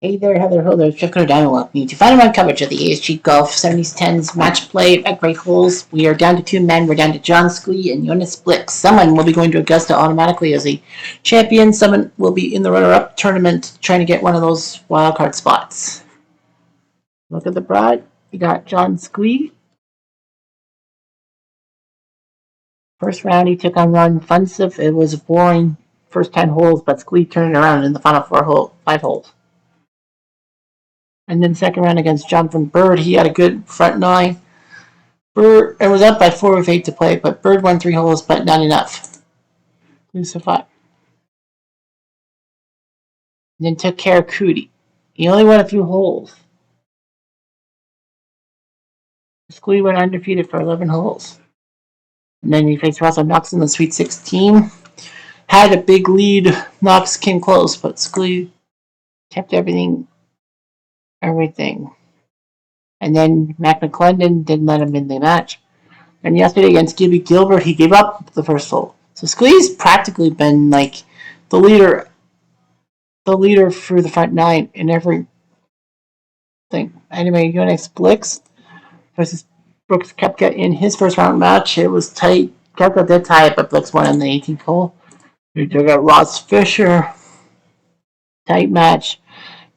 Hey there, Heather Holder, Checker Down welcome you to final round coverage of the ASG Golf 70s 10s match play at Great Holes. We are down to 2 men. We're down to John Squee and Jonas Blix. Someone will be going to Augusta automatically as a champion. Someone will be in the runner-up tournament trying to get one of those wildcard spots. Look at the bride. You got John Squee. First round, he took on Ron Funsiff. It was a boring first 10 holes, but Squee turned it around in the final 5 holes. And then second round against Jonathan Bird, he had a good front nine. Bird, it was up by 4 with 8 to play, but Bird won 3 holes, but not enough. Lose to 5. And then took care of Cootie. He only won a few holes. Squee went undefeated for 11 holes. And then he faced Russell Knox in the Sweet 16. Had a big lead. Knox came close, but Squee kept everything. And then Mac McClendon didn't let him in the match. And yesterday against Gibby Gilbert, he gave up the first hole. So Squee's practically been like the leader through the front nine in every thing. Anyway, Jonas Blix versus Brooks Koepka in his first round match. It was tight. Koepka did tie it, but Blix won on the 18th hole. We got Ross Fisher. Tight match.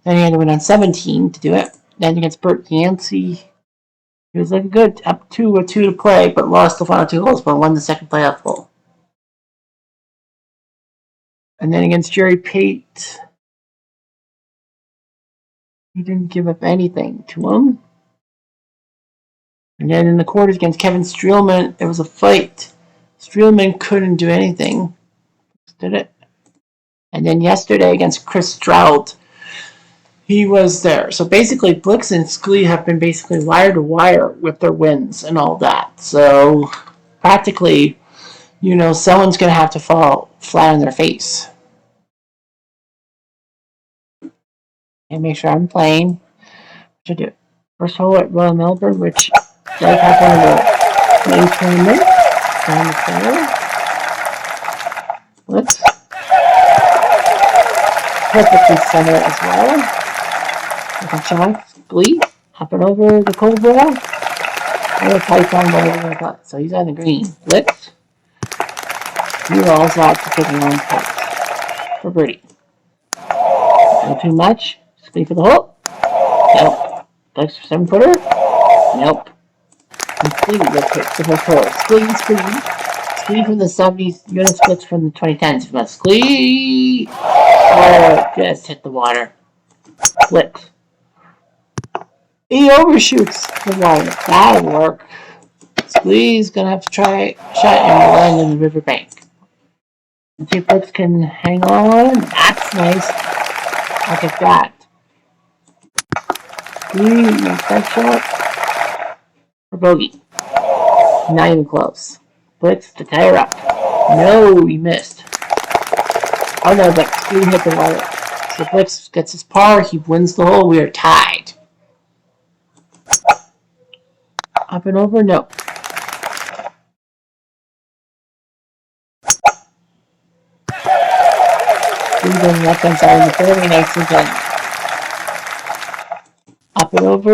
Then he had to win on 17 to do it. Then against Bert Yancey, he was looking good, up 2 with 2 to play, but lost the final 2 holes, but won the second playoff hole. And then against Jerry Pate, he didn't give up anything to him. And then in the quarters against Kevin Streelman, it was a fight. Streelman couldn't do anything. Did it? And then yesterday against Chris Stroud, he was there. So basically, Blix and Squee have been basically wire to wire with their wins and all that. So practically, someone's going to have to fall flat on their face. And make sure I'm playing. What should I do? First hole at Royal Melbourne, which does have one of the main tournaments. Down the center. Blix. Perfectly center as well. John Squee hopping over the cold ball. And a Python over the putt. So he's on the green. Blitz. He rolls out to take a long putt for birdie. Not too much. Squee for the hole. Nope. Blitz for 7-footer. Nope. And Squee gets hit for the hole. Squee from the 70s. Jonas Blitz from the 2010s. But Squee. Oh, just hit the water. Blitz. He overshoots the water. That'll work. Squee's gonna have to try a shot and land in the riverbank. And see if Blitz can hang on. That's nice. Look at that. Squee makes that shot for bogey. Not even close. Blitz to tie her up. No, he missed. Oh no, but Squee hit the water. So Blitz gets his par. He wins the hole. We are tied. Up and over? No. Squeeze on the left hand side of the fairway, nice and done. Up and over.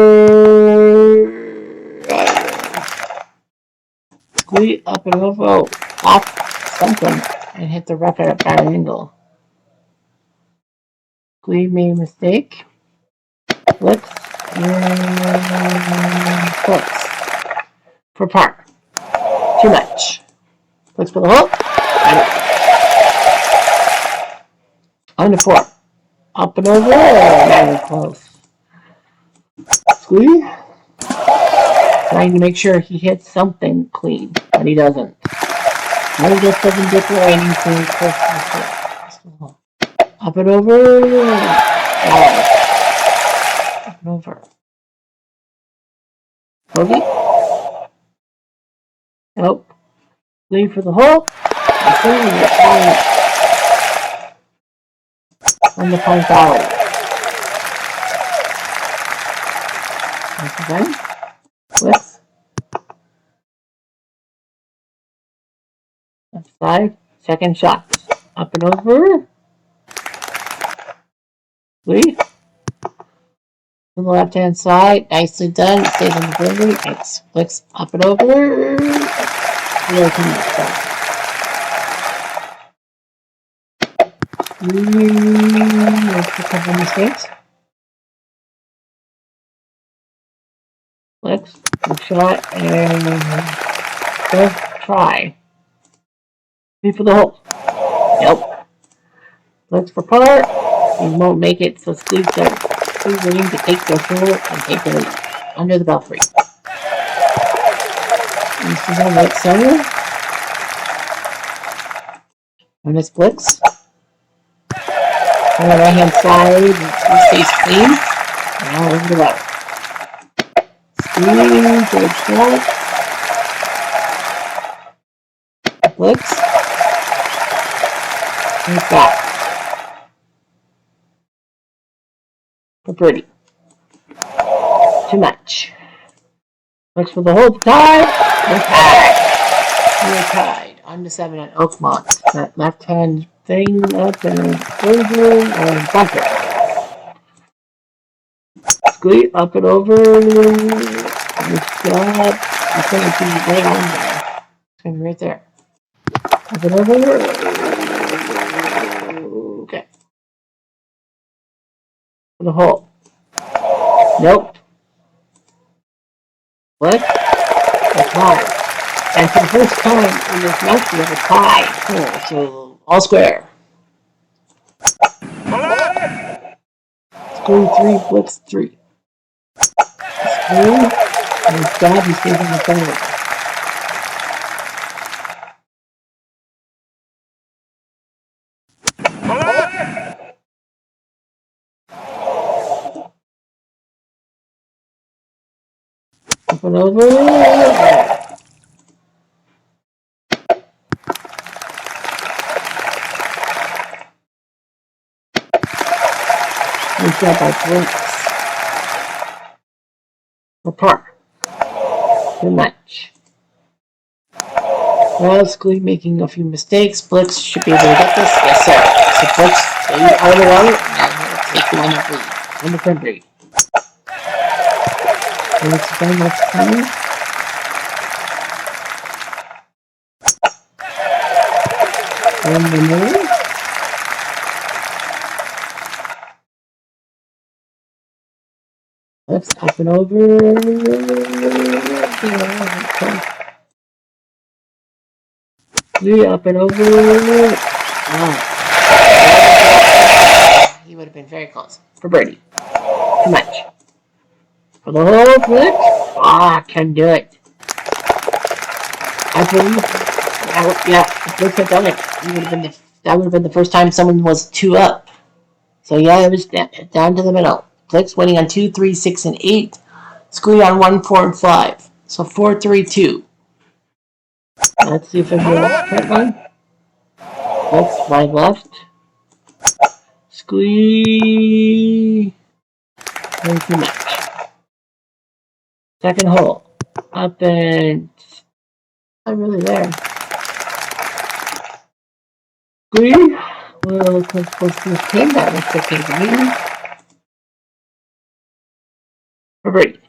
Squeeze up and over. Oh, off something and hit the rough at a bad angle. Squeeze made a mistake. Blitz and close. For par. Too much. Blitz for the hole. On to 4. Up and over. Very close. Squee. Trying to make sure he hits something clean, but he doesn't. He just doesn't get the anything close to the hole. Up and over. Up and over. Bogey. Nope. Leave for the hole. On the Pine Valley. Once again. With. Left side. Second shot. Up and over. Leave. the left-hand side. Nicely done. Stays on the boundary. Nice. Flicks up and over. Little too much. Let's a couple mistakes. Flicks. Good shot. And go try. Wait for the hole. Nope. Flicks for par. He won't make it, so Squeeze waiting to take the hole and take the lead. Under the belfry. This is on right center. On his flicks. On the right hand side, he stays clean. Now over the left. Squeeze, good shot. Flicks. And back. For birdie. Too much. Looks for the whole tie. We're tied. We're tied. On to 7 at Oakmont. That left hand thing up and over and bunker. Squeeze up and over. Good job. It's going to be right on there. It's going to be right there. Up and over. Okay. For the hole. Nope. What? A tie. And for the first time in this match, we have a tie. Oh, so all square. Screw 3, flicks 3. Screw. And his dad, he stays on the center. Up and over. Good job by Flicks. For par. Too much. Well, Squeak making a few mistakes. Flicks should be able to get this. Yes, sir. So Flicks out of the water. Now he'll take the winning lead. On the front three. Flicks done much time. And the move. Flicks up and over. Three up and over. Oh. He would have been very close. For birdie. Too much. For the whole flip. Can do it. I believe. Yeah, if Flicks had done it, that would have been the first time someone was 2 up. So yeah, it was down to the middle. Flicks winning on 2, 3, 6, and 8. Squeak on 1, 4, and 5. So 4, 3, 2. Let's see if I can that one. Flicks right left. Squeeze. Way too much. Second hole. Up and not really there. Squeeze. Well, close to the pin. That looks okay to me. For birdie.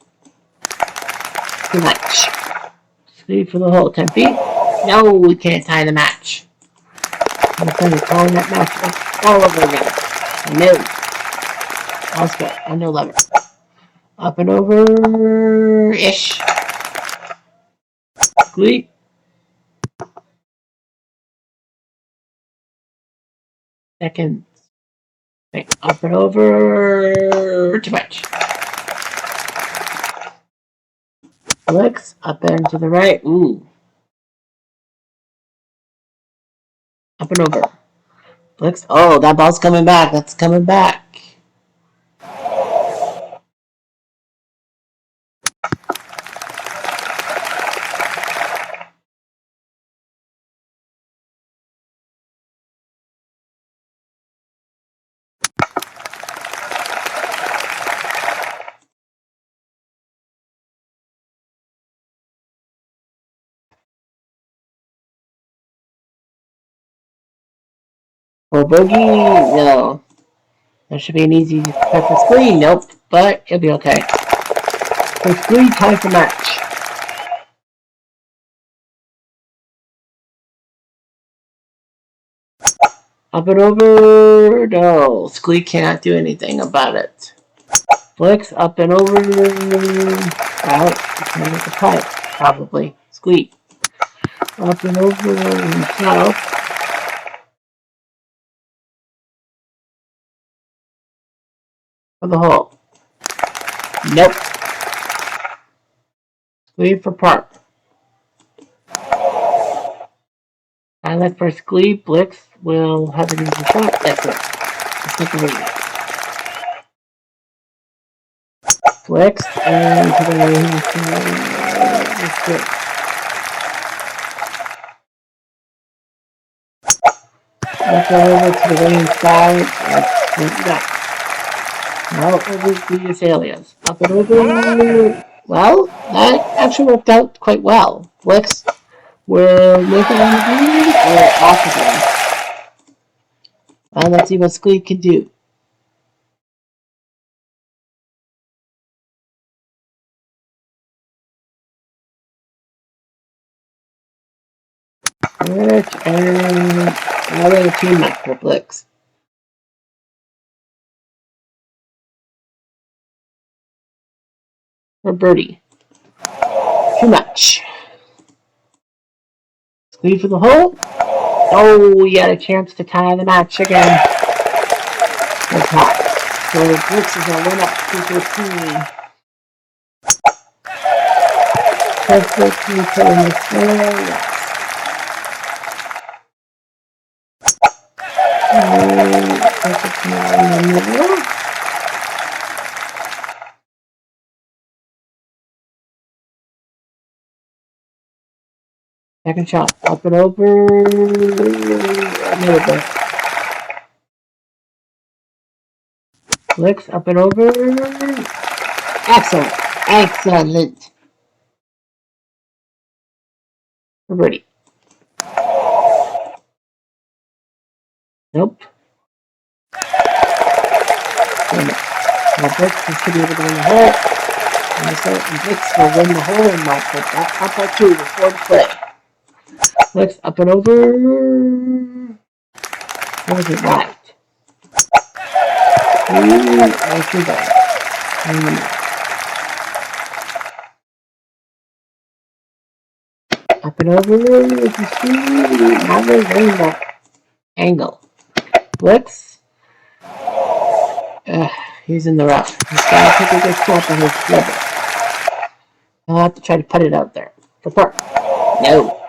Too much. Squeeze for the hole. 10 feet. No, we can't tie the match. I'm going to call that match all over again. No. I'll split. Under 11. Up and over-ish. Squeak. Second. Up and over. Too much. Flicks. Up and to the right. Ooh. Up and over. Flicks. Oh, that ball's coming back. That's coming back. For bogey, no. That should be an easy putt for screen. Nope. but it'll be okay. So Squee, time for match. Up and over. No, Squee can't do anything about it. Flicks up and over. Out. He's gonna make a putt, probably. Squee. Up and over himself. For the hole. Nope. Squee for par. Pilot for Squee. Blix will have an easy shot. That's it. Let's take a lead. Flicks and to the lane. That's good. Let's go over to the lane side. That's what we got. Now over the azaleas. Up and over. Well, that actually worked out quite well. Flicks will make it on the green or off again. Well, let's see what Squee can do. Alright, and another team match for Blix. For birdie. Too much. Squee for the hole. Oh, we had a chance to tie the match again. That's hot. So Blix is going to win up 2-15. Perfectly putting this there, yes. Perfect now in the middle. Second shot, up and over, a little bit. Flicks, up and over. Excellent, excellent. We're ready. Nope. Now Blix should be able to win the hole. And Blix will win the hole and might put that up by 2 before the play. Flicks up and over. What was it right? Right through there. Up and over. If you see, now they're getting that angle. Flicks. He's in the rough. He's got to take a good shot on his dribble. I'll have to try to put it out there. For par. No.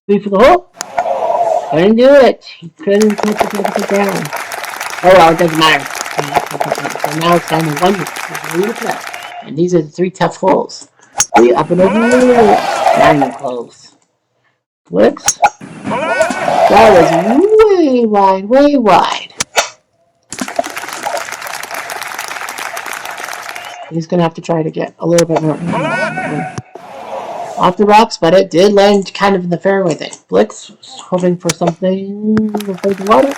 Squee for the hole. Couldn't do it. He couldn't put it down. Oh well, it doesn't matter. So now it's down to 1 minute to play. And these are the 3 tough holes. Squee up and over. Not even close. Flicks. That was way wide, way wide. He's going to have to try to get a little bit more off the rocks, but it did land kind of in the fairway thing. Blix hoping for something over the water.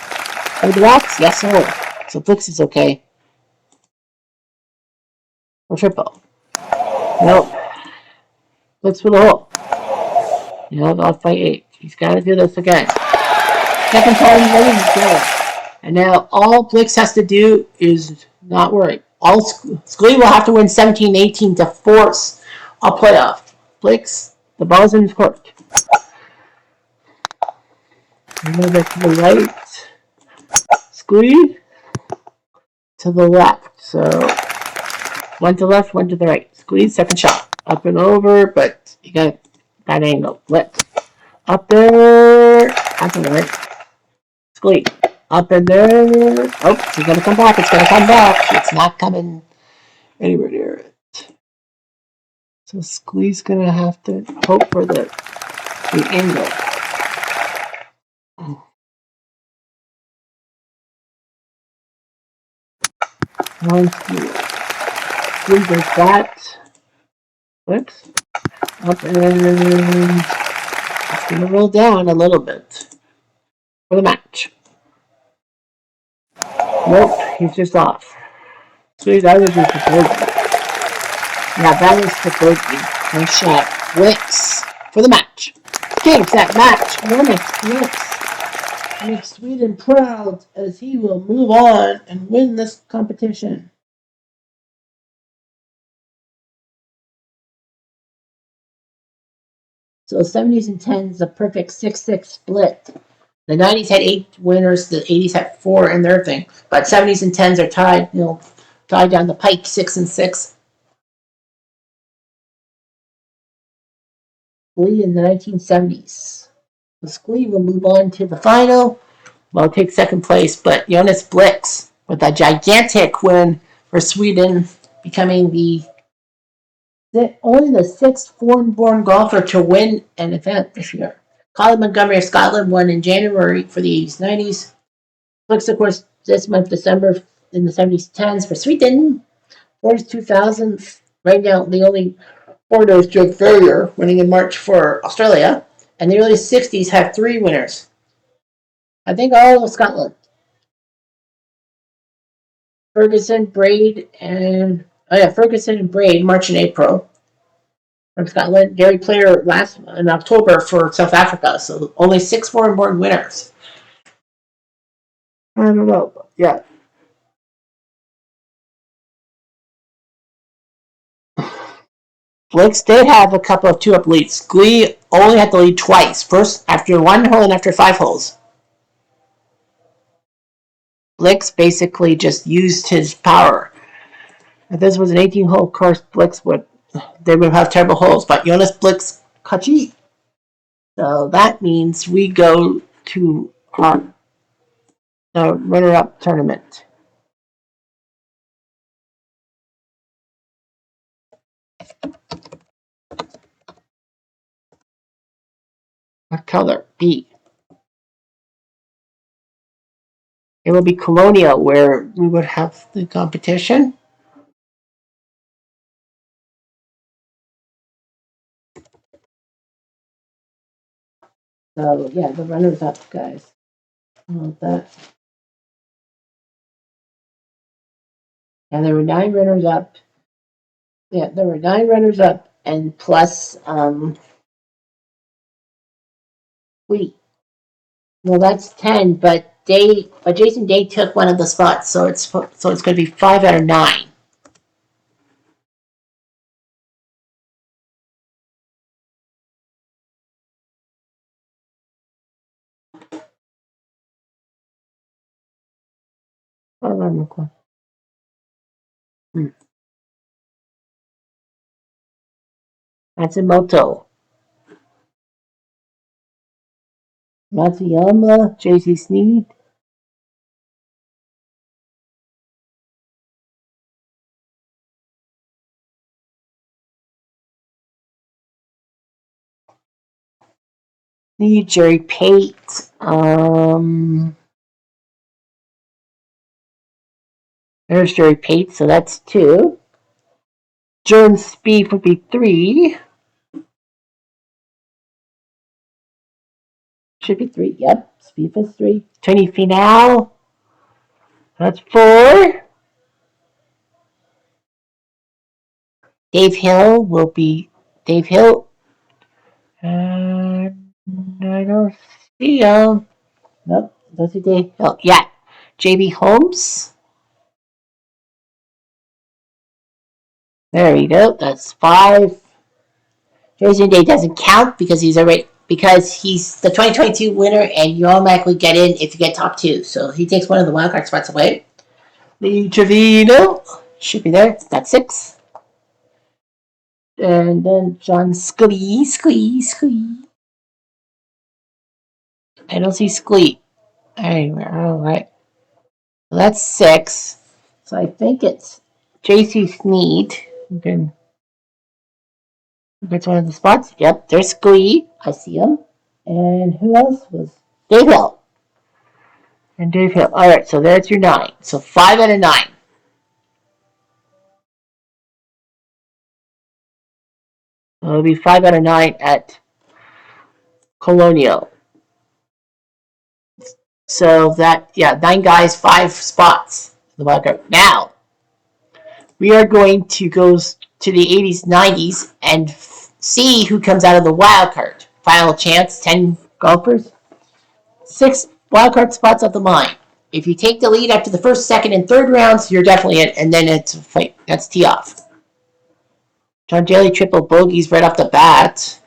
Over the rocks? Yes, sir. So Blix is okay. Or triple. Nope. Blix for the hole. Nope, off by 8. He's got to do this again. Second time, ready to go. And now all Blix has to do is not worry. All Squee will have to win 17-18 to force a playoff. Blix, the ball's in his court. A little bit to the right. Squee to the left. So one to the left, one to the right. Squeeze, second shot. Up and over, but you got that angle. Blitz. Up there. That's all right. Squeeze. Up in there. Oh, it's going to come back. It's going to come back. It's not coming anywhere near it. So Squeeze going to have to hope for the angle. One, Squeeze like that. Whoops. Up and it's going to roll down a little bit for the match. Nope, he's just off. Sweet, that would be for Fergie. Yeah, that was for Fergie. Nice shot. Wicks for the match. Kings that match. Wicks makes Sweden proud as he will move on and win this competition. So 70s and 10s, a perfect 6-6 split. The 90s had 8 winners, the 80s had 4 in their thing. But 70s and 10s are tied, tied down the pike, 6-6. Glee in the 1970s. The Glee will move on to the final. Well, take second place, but Jonas Blix with a gigantic win for Sweden, becoming only the sixth foreign-born golfer to win an event this year. Colin Montgomery of Scotland won in January for the 80s, 90s. Blix, of course, this month, December, in the 70s, 10s for Sweden. 40s, 2000s. Right now, the only foreigner is Joe Ferrier, winning in March for Australia. And the early 60s have 3 winners. I think all of Scotland. Ferguson, Braid, and Ferguson and Braid, March and April from Scotland. Gary Player last in October for South Africa. So only 6 foreign-born winners. I don't know. Yeah. Blix did have a couple of 2-up leads. Glee only had to lead twice. First after 1 hole and after 5 holes. Blix basically just used his power. If this was an 18-hole course, they would have terrible holes. But Jonas Blix Kachi. So that means we go to the runner-up tournament. What color? B. It will be Colonial where we would have the competition. So yeah, the runners-up guys. That. And there were 9 runners-up. Yeah, there were 9 runners-up, and plus well, that's 10, but Jason Day took one of the spots, so it's going to be 5 out of 9. Matsumoto, Matsuyama, JC Sneed, Jerry Pate, there's Jerry Pate, so that's 2. Jordan Spieth would be 3. Should be 3, yep. Spieth is 3. Tony Finau, that's 4. Dave Hill will be Dave Hill. And I don't see him. Nope, don't see Dave Hill. Yeah. JB Holmes. There we go. That's 5. Jason Day doesn't count because he's the 2022 winner, and you automatically get in if you get top 2. So he takes one of the wildcard spots away. Lee Trevino should be there. That's 6. And then John Scully. I don't see Scully anywhere. All right. Well, that's 6. So I think it's JC Sneed. Okay. Gets one of the spots. Yep, there's Scully. I see him. And who else was Dave Hill? And Dave Hill. All right, so there's your 9. So 5 out of 9. It'll be 5 out of 9 at Colonial. So 9 guys, 5 spots. The wildcard. Now, we are going to go to the 80s, 90s, and see who comes out of the wild card. Final chance, 10 golfers. 6 wild card spots at the line. If you take the lead after the first, second, and third rounds, you're definitely in, and then it's fight. That's tee off. John Daly triple bogeys right off the bat.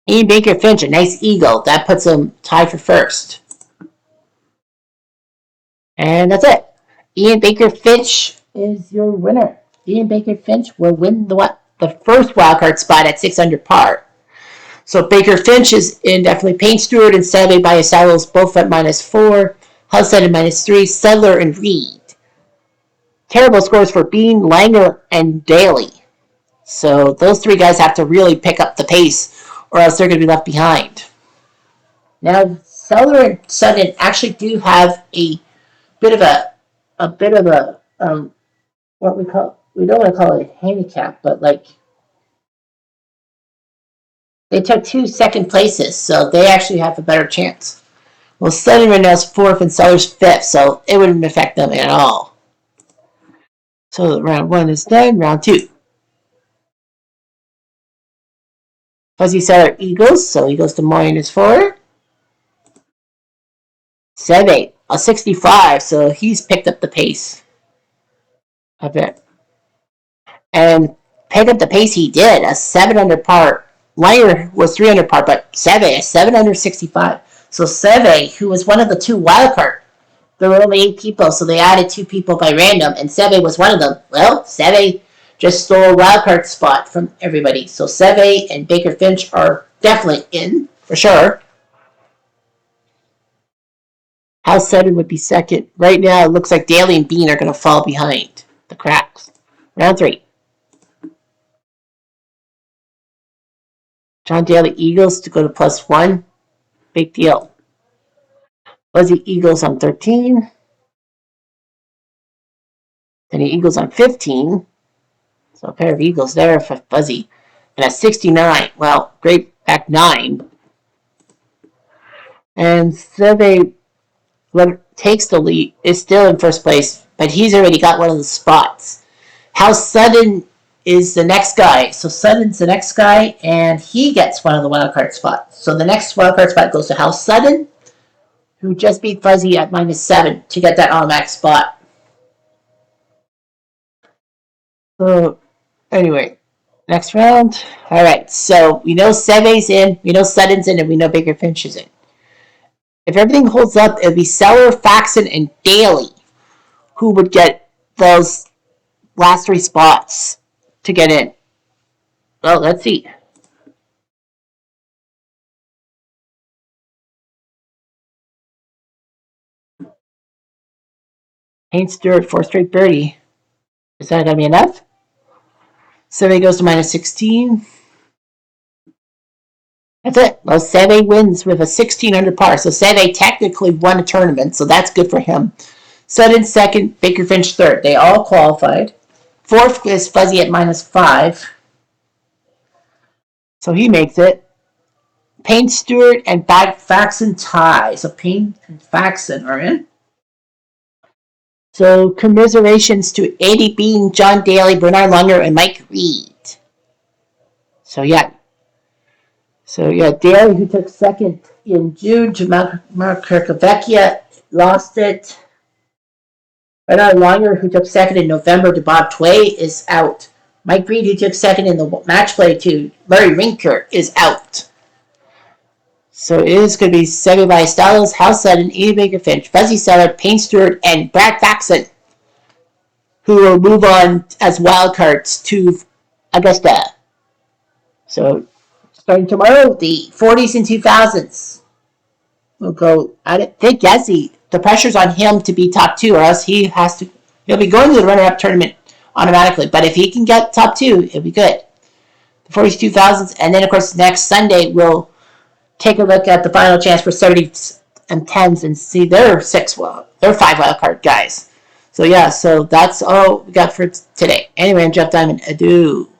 Ian Baker Finch, a nice eagle. That puts him tied for first. And that's it. Ian Baker Finch is your winner. Ian Baker Finch will win the first wildcard spot at 6 under par. So Baker Finch is in definitely Payne Stewart and Seve Ballesteros both at -4. Hudson at -3. Sedler and Reed. Terrible scores for Bean, Langer, and Daly. So those 3 guys have to really pick up the pace or else they're going to be left behind. Now, Sedler and Sutton actually do have a bit of a what we don't want to call it a handicap, but like they took 2 second places, so they actually have a better chance. Well, Sutton right now is 4th and Sellers 5th, so it wouldn't affect them at all. So round 1 is done. Round 2. Fuzzy Seller Eagles, so he goes to -4. Seve, a 65, so he's picked up the pace a bit. And pick up the pace he did, a 7 under par. Langer was 3 under par, but Seve, a 7 under 65. So Seve, who was one of the 2 wildcard, there were only 8 people, so they added 2 people by random, and Seve was one of them. Well, Seve just stole a wildcard spot from everybody. So Seve and Baker Finch are definitely in, for sure. House Sutton would be second. Right now, it looks like Daly and Bean are going to fall behind the cracks. Round 3. John Daly Eagles to go to +1. Big deal. Fuzzy Eagles on 13. Then the Eagles on 15. So a pair of Eagles there for Fuzzy. And at 69, well, great back 9. And Seve takes the lead, is still in first place, but he's already got one of the spots. House Sutton is the next guy. So Sutton's the next guy, and he gets one of the wildcard spots. So the next wildcard spot goes to House Sutton, who just beat Fuzzy at -7 to get that automatic spot. So anyway, next round. All right, so we know Seve's in, we know Sutton's in, and we know Baker Finch is in. If everything holds up, it'll be Seller, Faxon, and Daly who would get those last 3 spots to get in. Well, let's see. Payne Stewart, 4 straight birdie. Is that going to be enough? Seve goes to -16. That's it. Well, Seve wins with a 16 under par. So Seve technically won a tournament, so that's good for him. Sutton second, Baker Finch third. They all qualified. 4th is Fuzzy at -5. So he makes it. Payne Stewart and Faxon tie. So Payne and Faxon are in. So commiserations to Andy Bean, John Daly, Bernard Langer, and Mike Reed. So yeah, Daly, who took second in June to Mark Kirkovecchia, lost it. Bernard Langer, who took second in November to Bob Tway, is out. Mike Reed, who took second in the match play to Larry Rinker, is out. So it is going to be Seve Ballesteros, House Sutton, Ian Baker Finch, Fuzzy Seller, Payne Stewart, and Brad Faxon, who will move on as wildcards to Augusta. So starting tomorrow, the 40s and 2000s will go at it. Think Gessie, the pressure's on him to be top 2, or else he'll be going to the runner-up tournament automatically. But if he can get top 2, it'll be good. The 40s, 2000s, and then of course next Sunday we'll take a look at the final chance for 70s and 10s and see their 5 wildcard guys. So yeah, so that's all we got for today. Anyway, I'm Jeff Diamond. Adieu.